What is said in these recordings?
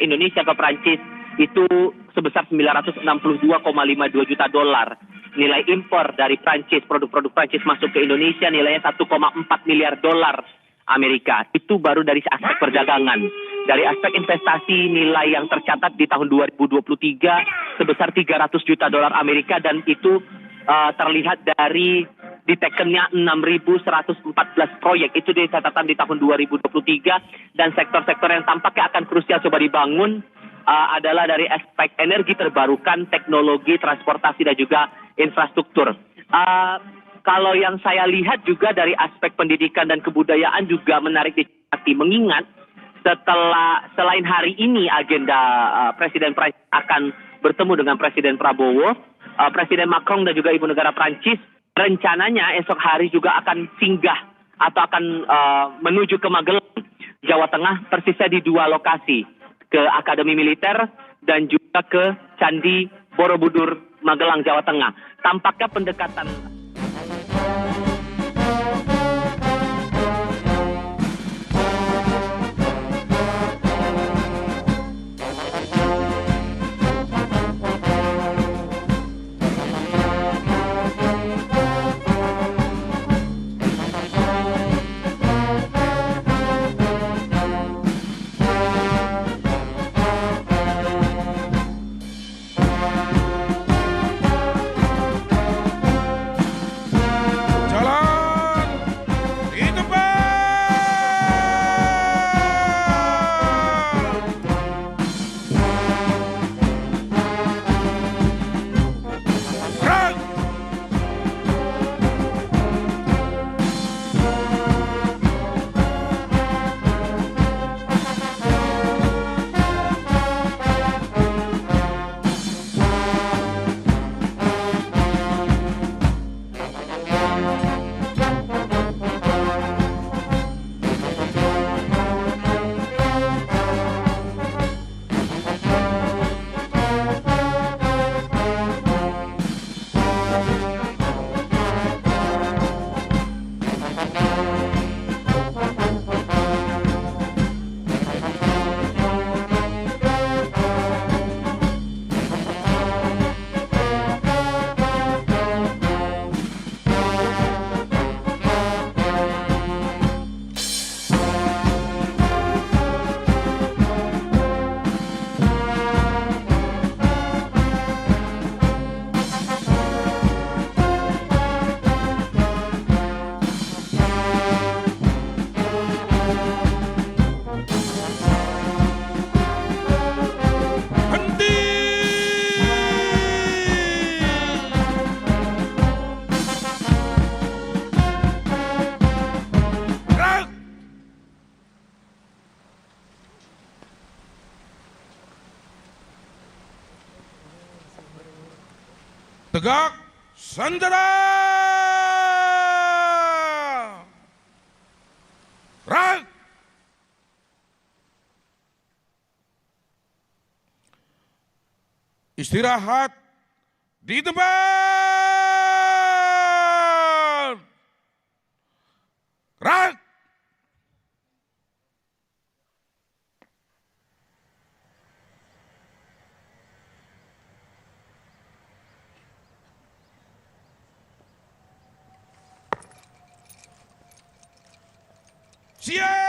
ke Indonesia ke Prancis itu sebesar 962,52 juta dolar. Nilai impor dari Prancis, produk-produk Prancis masuk ke Indonesia nilainya 1,4 miliar dolar Amerika. Itu baru dari aspek perdagangan. Dari aspek investasi, nilai yang tercatat di tahun 2023 sebesar 300 juta dolar Amerika, dan itu terlihat dari ditekennya 6.114 proyek. Itu di catatan di tahun 2023, dan sektor-sektor yang tampaknya akan krusial coba dibangun adalah dari aspek energi terbarukan, teknologi, transportasi, dan juga infrastruktur. Kalau yang saya lihat juga dari aspek pendidikan dan kebudayaan juga menarik dicermati, mengingat selain hari ini agenda Presiden Prancis akan bertemu dengan Presiden Prabowo, Presiden Macron dan juga Ibu Negara Prancis rencananya esok hari juga akan singgah atau akan menuju ke Magelang, Jawa Tengah, persisnya di 2 lokasi, ke Akademi Militer dan juga ke Candi Borobudur, Magelang, Jawa Tengah. Tampaknya pendekatan tegak sandera, rak. Istirahat di tempat, rak. Siap!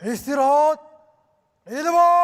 istirahat di tempat.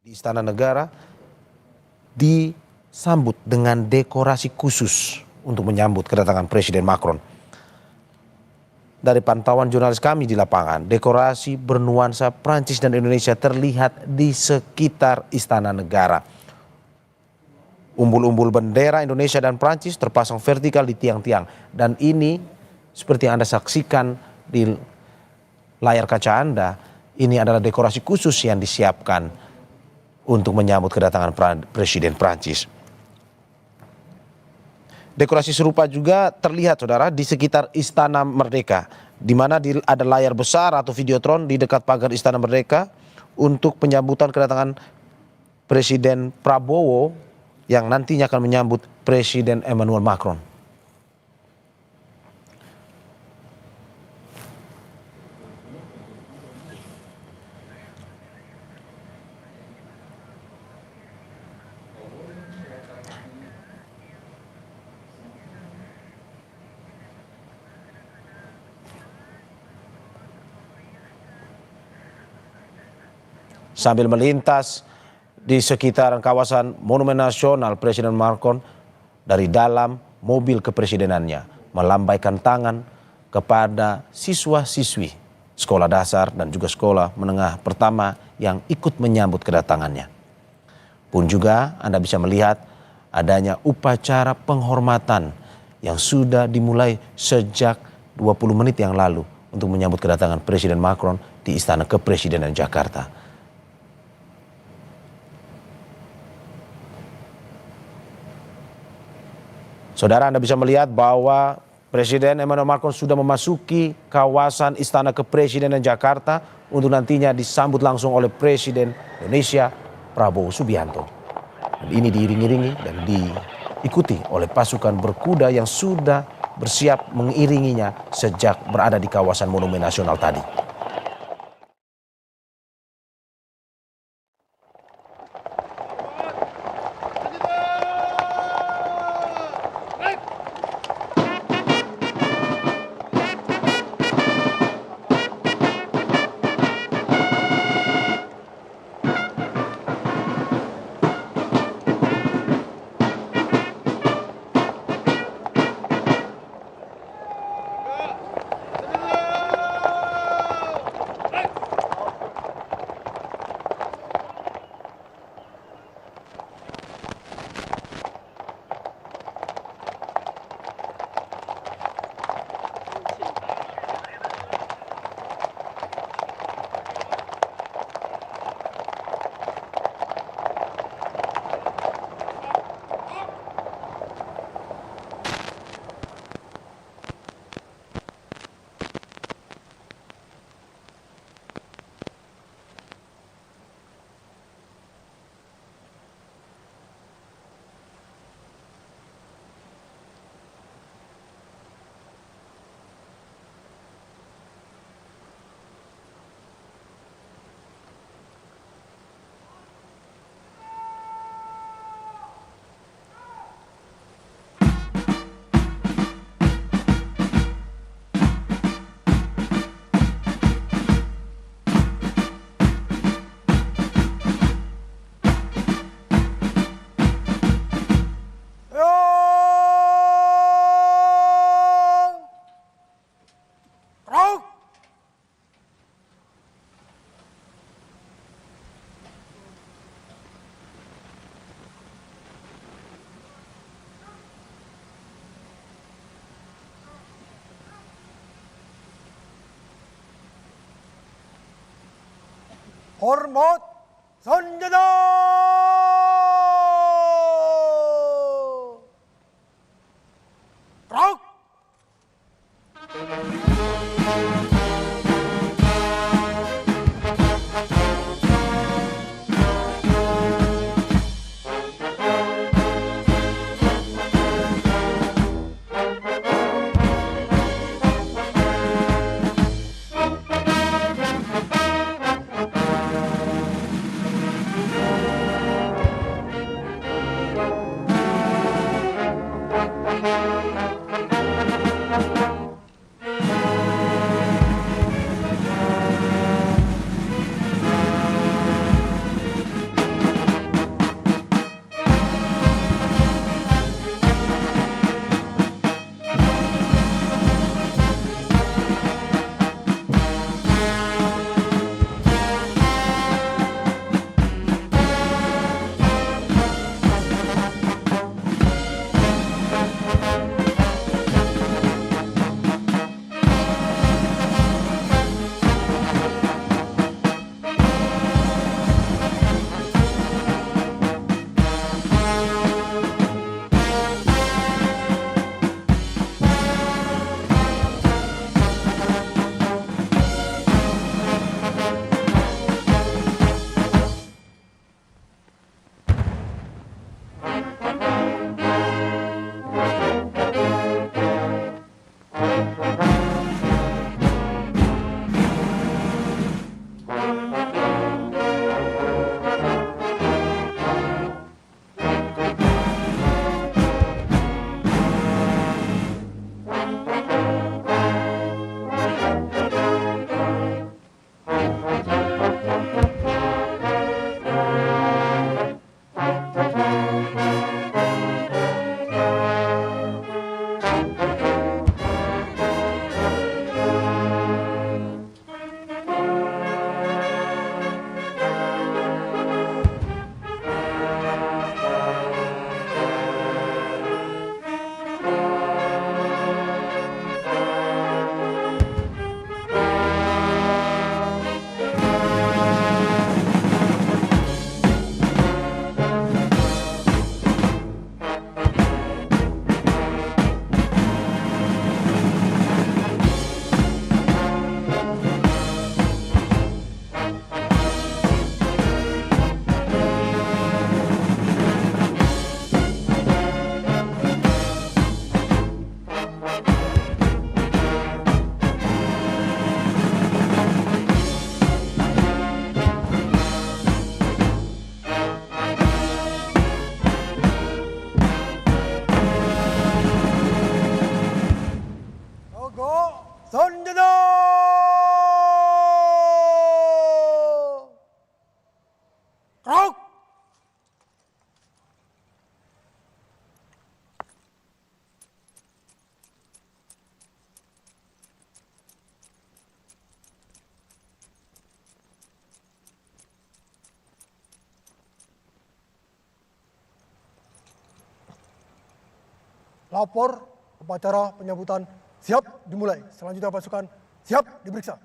di Istana Negara disambut dengan dekorasi khusus untuk menyambut kedatangan Presiden Macron. Dari pantauan jurnalis kami di lapangan, dekorasi bernuansa Prancis dan Indonesia terlihat di sekitar Istana Negara. Umbul-umbul bendera Indonesia dan Prancis terpasang vertikal di tiang-tiang. Dan ini seperti yang Anda saksikan di layar kaca Anda, ini adalah dekorasi khusus yang disiapkan untuk menyambut kedatangan Presiden Prancis. Dekorasi serupa juga terlihat, saudara, di sekitar Istana Merdeka, di mana ada layar besar atau videotron di dekat pagar Istana Merdeka untuk penyambutan kedatangan Presiden Prabowo yang nantinya akan menyambut Presiden Emmanuel Macron. Sambil melintas di sekitaran kawasan Monumen Nasional, Presiden Macron dari dalam mobil kepresidenannya melambaikan tangan kepada siswa-siswi sekolah dasar dan juga sekolah menengah pertama yang ikut menyambut kedatangannya. Pun juga Anda bisa melihat adanya upacara penghormatan yang sudah dimulai sejak 20 menit yang lalu untuk menyambut kedatangan Presiden Macron di Istana Kepresidenan Jakarta. Saudara, Anda bisa melihat bahwa Presiden Emmanuel Macron sudah memasuki kawasan Istana Kepresidenan Jakarta untuk nantinya disambut langsung oleh Presiden Indonesia Prabowo Subianto. Dan ini diiring-iringi dan diikuti oleh pasukan berkuda yang sudah bersiap mengiringinya sejak berada di kawasan Monumen Nasional tadi. Hormat senjata! Gerak! Senjata! Gerak! Lapor upacara penyambutan siap dimulai. Selanjutnya pasukan siap diperiksa.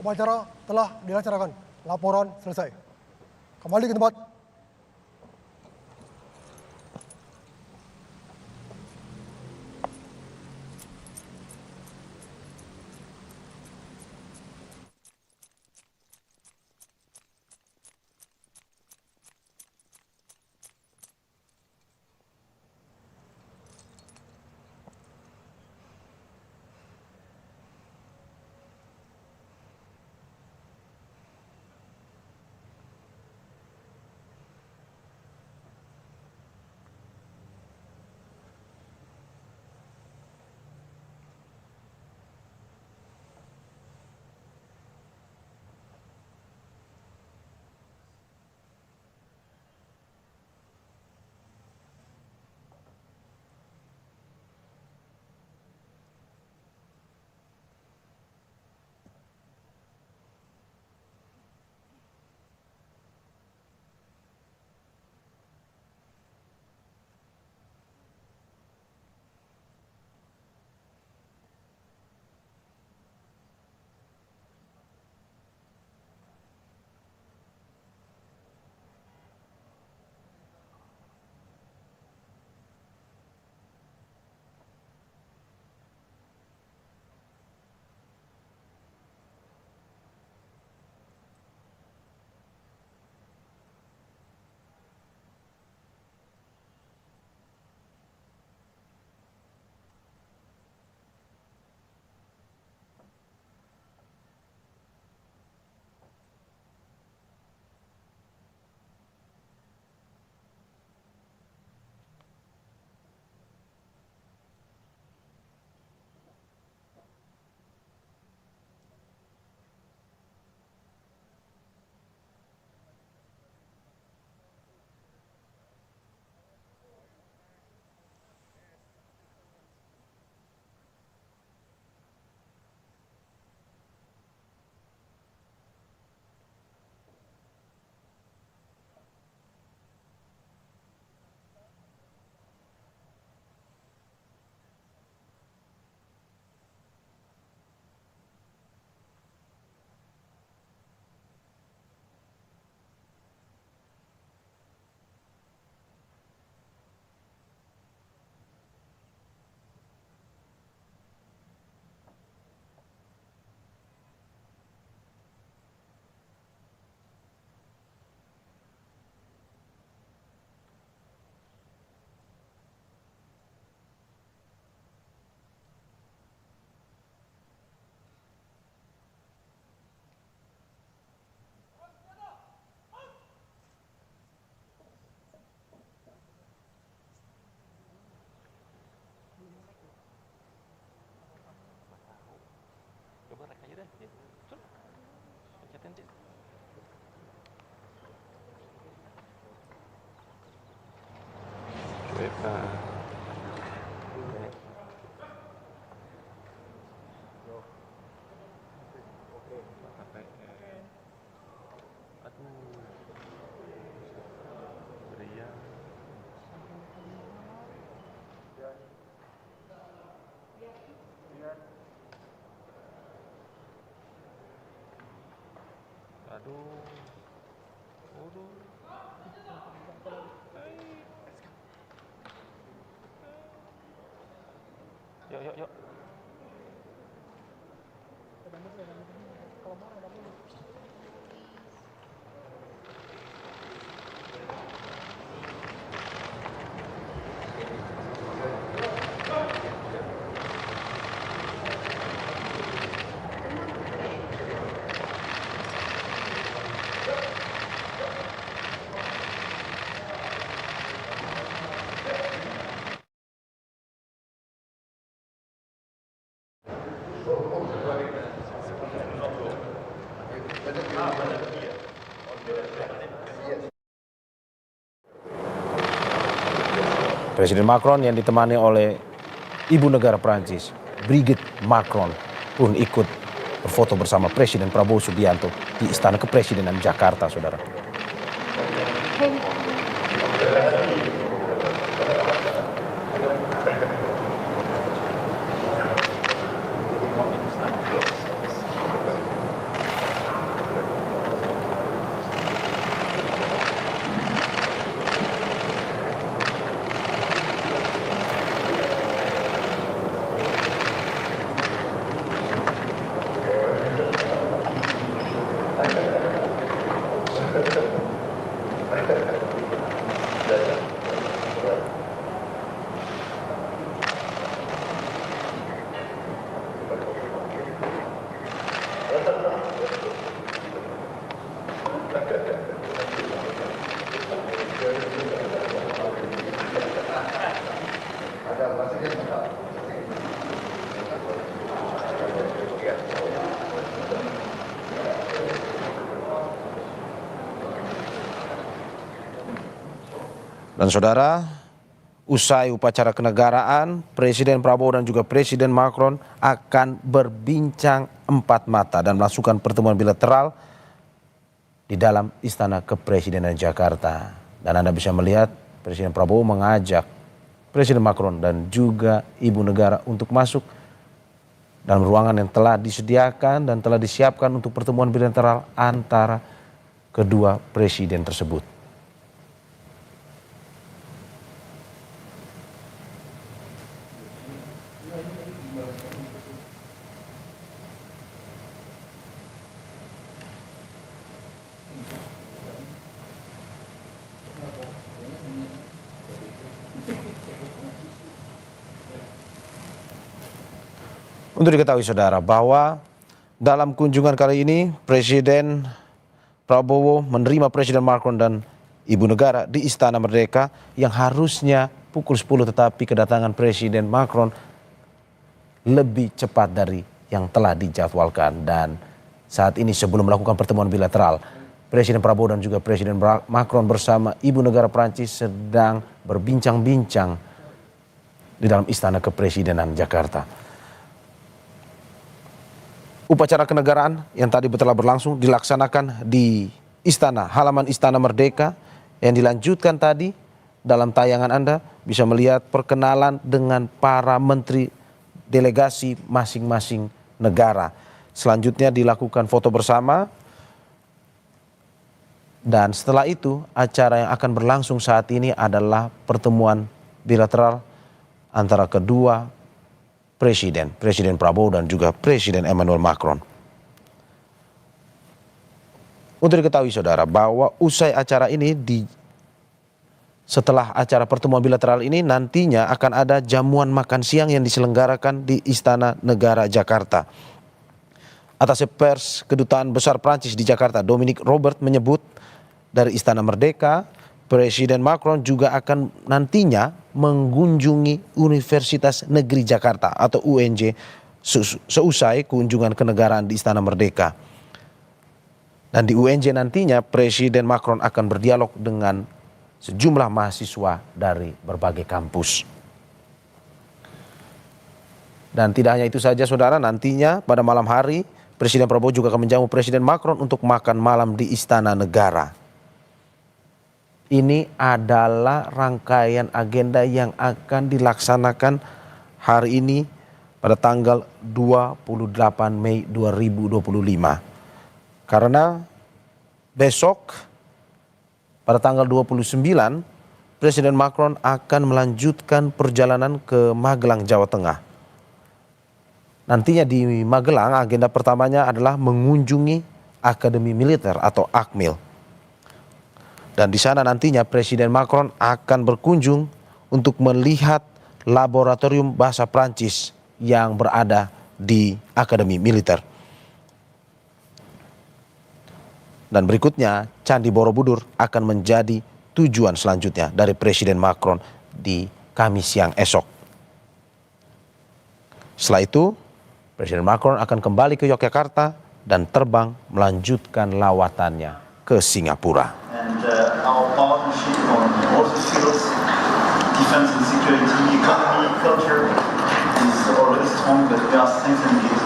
Upacara telah dilaksanakan. Laporan selesai. Kembali ke tempat. Presiden Macron yang ditemani oleh Ibu Negara Prancis, Brigitte Macron, pun ikut berfoto bersama Presiden Prabowo Subianto di Istana Kepresidenan Jakarta, saudara. Dan saudara, usai upacara kenegaraan, Presiden Prabowo dan juga Presiden Macron akan berbincang empat mata dan melakukan pertemuan bilateral di dalam Istana Kepresidenan Jakarta. Dan Anda bisa melihat Presiden Prabowo mengajak Presiden Macron dan juga Ibu Negara untuk masuk dalam ruangan yang telah disediakan dan telah disiapkan untuk pertemuan bilateral antara kedua presiden tersebut. Untuk diketahui saudara bahwa dalam kunjungan kali ini Presiden Prabowo menerima Presiden Macron dan Ibu Negara di Istana Merdeka yang harusnya pukul 10, tetapi kedatangan Presiden Macron lebih cepat dari yang telah dijadwalkan. Dan saat ini sebelum melakukan pertemuan bilateral, Presiden Prabowo dan juga Presiden Macron bersama Ibu Negara Prancis sedang berbincang-bincang di dalam Istana Kepresidenan Jakarta. Upacara kenegaraan yang tadi telah berlangsung dilaksanakan di halaman Istana Merdeka yang dilanjutkan tadi. Dalam tayangan Anda bisa melihat perkenalan dengan para menteri delegasi masing-masing negara. Selanjutnya dilakukan foto bersama. Dan setelah itu acara yang akan berlangsung saat ini adalah pertemuan bilateral antara kedua Presiden Prabowo dan juga Presiden Emmanuel Macron. Untuk diketahui saudara bahwa usai acara ini, setelah acara pertemuan bilateral ini nantinya akan ada jamuan makan siang yang diselenggarakan di Istana Negara Jakarta. Atas pers Kedutaan Besar Prancis di Jakarta, Dominique Robert, menyebut dari Istana Merdeka, Presiden Macron juga akan nantinya mengunjungi Universitas Negeri Jakarta atau UNJ seusai kunjungan kenegaraan di Istana Merdeka. Dan di UNJ nantinya Presiden Macron akan berdialog dengan sejumlah mahasiswa dari berbagai kampus. Dan tidak hanya itu saja saudara, nantinya pada malam hari Presiden Prabowo juga akan menjamu Presiden Macron untuk makan malam di Istana Negara. Ini adalah rangkaian agenda yang akan dilaksanakan hari ini pada tanggal 28 Mei 2025. Karena besok pada tanggal 29 Presiden Macron akan melanjutkan perjalanan ke Magelang, Jawa Tengah. Nantinya di Magelang agenda pertamanya adalah mengunjungi Akademi Militer atau Akmil. Dan di sana nantinya Presiden Macron akan berkunjung untuk melihat laboratorium bahasa Prancis yang berada di Akademi Militer. Dan berikutnya Candi Borobudur akan menjadi tujuan selanjutnya dari Presiden Macron di Kamis siang esok. Setelah itu Presiden Macron akan kembali ke Yogyakarta dan terbang melanjutkan lawatannya ke Singapura. And our partnership on all the fields, defense and security, economy, culture, is already strong, but we are strengthening it.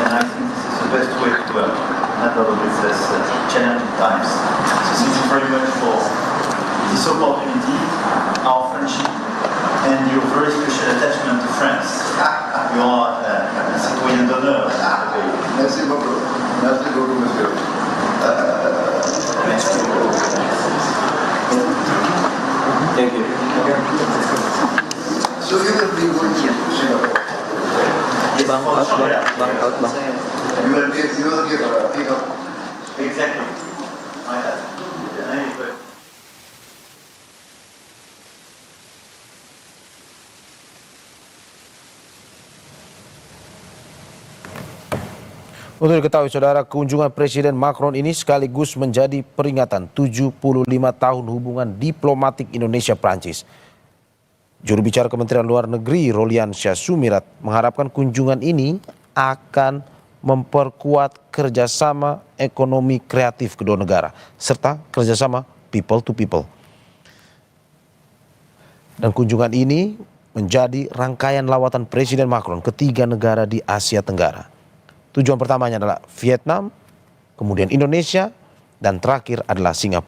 And I think this is the best way to handle with this challenging times. So thank you very much for this opportunity, our friendship, and your very special attachment to France. You are a citoyen d'honneur. Merci beaucoup. Merci beaucoup, monsieur. Thank you. So you will be going to Singapore. You will give a pick up. Exactly. Untuk diketahui saudara, kunjungan Presiden Macron ini sekaligus menjadi peringatan 75 tahun hubungan diplomatik Indonesia-Prancis. Juru bicara Kementerian Luar Negeri Rolian Syah Sumirat mengharapkan kunjungan ini akan memperkuat kerjasama ekonomi kreatif kedua negara serta kerjasama people to people. Dan kunjungan ini menjadi rangkaian lawatan Presiden Macron ke 3 negara di Asia Tenggara. Tujuan pertamanya adalah Vietnam, kemudian Indonesia, dan terakhir adalah Singapura.